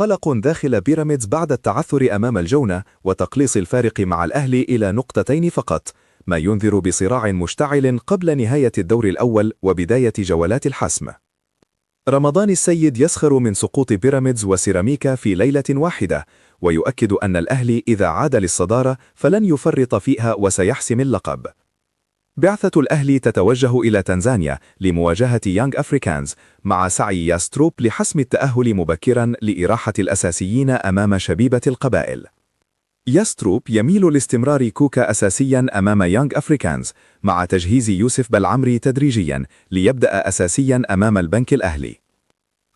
قلق داخل بيراميدز بعد التعثر أمام الجونة وتقليص الفارق مع الأهلي إلى نقطتين فقط، ما ينذر بصراع مشتعل قبل نهاية الدور الأول وبداية جولات الحسم. رمضان السيد يسخر من سقوط بيراميدز وسيراميكا في ليلة واحدة، ويؤكد أن الأهلي إذا عاد للصدارة فلن يفرط فيها وسيحسم اللقب. بعثة الأهلي تتوجه إلى تنزانيا لمواجهة يانغ أفريكانز مع سعي ياستروب لحسم التأهل مبكرا لإراحة الأساسيين أمام شبيبة القبائل. ياستروب يميل لاستمرار كوكا أساسيا أمام يانغ أفريكانز مع تجهيز يوسف بالعمري تدريجيا ليبدأ أساسيا أمام البنك الأهلي.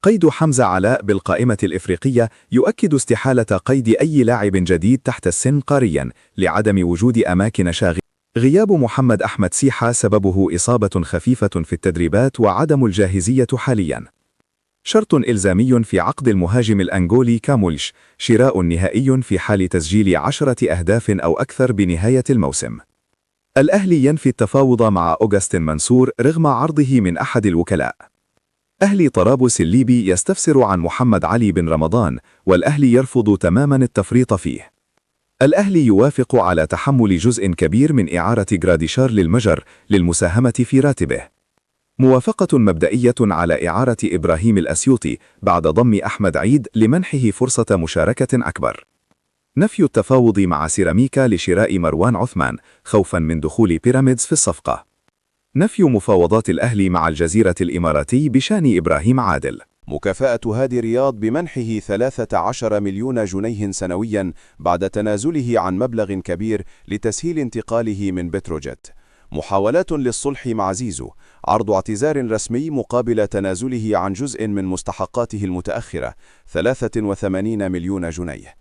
قيد حمزة علاء بالقائمة الإفريقية يؤكد استحالة قيد أي لاعب جديد تحت السن قاريا لعدم وجود أماكن شاغرة. غياب محمد أحمد سيحة سببه إصابة خفيفة في التدريبات وعدم الجاهزية حاليا. شرط إلزامي في عقد المهاجم الأنغولي كامولش شراء نهائي في حال تسجيل 10 أهداف أو أكثر بنهاية الموسم. الأهلي ينفي التفاوض مع أوغستين منصور رغم عرضه من أحد الوكلاء. أهلي طرابلس الليبي يستفسر عن محمد علي بن رمضان والأهلي يرفض تماما التفريط فيه. الأهلي يوافق على تحمل جزء كبير من إعارة جراديشار للمجر للمساهمة في راتبه. موافقة مبدئية على إعارة إبراهيم الأسيوطي بعد ضم أحمد عيد لمنحه فرصة مشاركة أكبر. نفي التفاوض مع سيراميكا لشراء مروان عثمان خوفا من دخول بيراميدز في الصفقة. نفي مفاوضات الأهلي مع الجزيرة الإماراتي بشان إبراهيم عادل. مكافأة هادي رياض بمنحه 13 مليون جنيه سنويا بعد تنازله عن مبلغ كبير لتسهيل انتقاله من بتروجيت. محاولات للصلح مع زيزو، عرض اعتذار رسمي مقابل تنازله عن جزء من مستحقاته المتأخرة 83 مليون جنيه.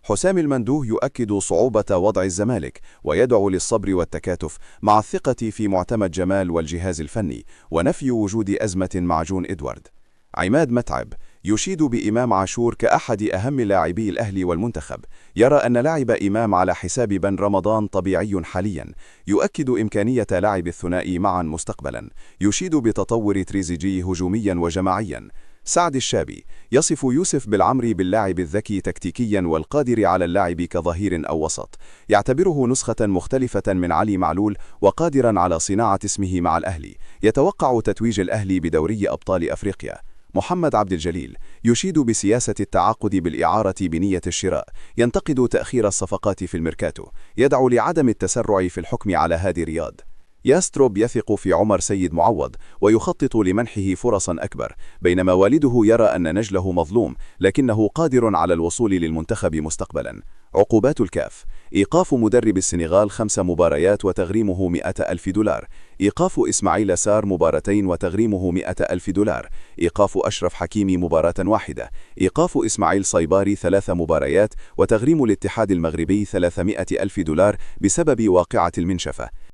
حسام المندوه يؤكد صعوبة وضع الزمالك ويدعو للصبر والتكاتف مع الثقة في معتمد جمال والجهاز الفني ونفي وجود أزمة مع جون إدوارد. عماد متعب يشيد بإمام عاشور كأحد أهم لاعبي الأهلي والمنتخب، يرى أن لعب إمام على حساب بن رمضان طبيعي حاليا، يؤكد إمكانية لعب الثنائي معا مستقبلا، يشيد بتطور تريزيجي هجوميا وجماعيا. سعد الشابي يصف يوسف بالعمري باللاعب الذكي تكتيكيا والقادر على اللعب كظهير أو وسط، يعتبره نسخة مختلفة من علي معلول وقادرا على صناعة اسمه مع الأهلي، يتوقع تتويج الأهلي بدوري أبطال أفريقيا. محمد عبد الجليل يشيد بسياسة التعاقد بالإعارة بنية الشراء، ينتقد تأخير الصفقات في الميركاتو، يدعو لعدم التسرع في الحكم على هادي رياض. ياستروب يثق في عمر سيد معوض ويخطط لمنحه فرصا أكبر، بينما والده يرى أن نجله مظلوم لكنه قادر على الوصول للمنتخب مستقبلا. عقوبات الكاف: إيقاف مدرب السنغال 5 مباريات وتغريمه 100,000 دولار، إيقاف إسماعيل سار مباراتين وتغريمه 100,000 دولار، إيقاف أشرف حكيمي مباراة واحدة، إيقاف إسماعيل صيباري 3 مباريات وتغريم الاتحاد المغربي 300,000 دولار بسبب واقعة المنشفة.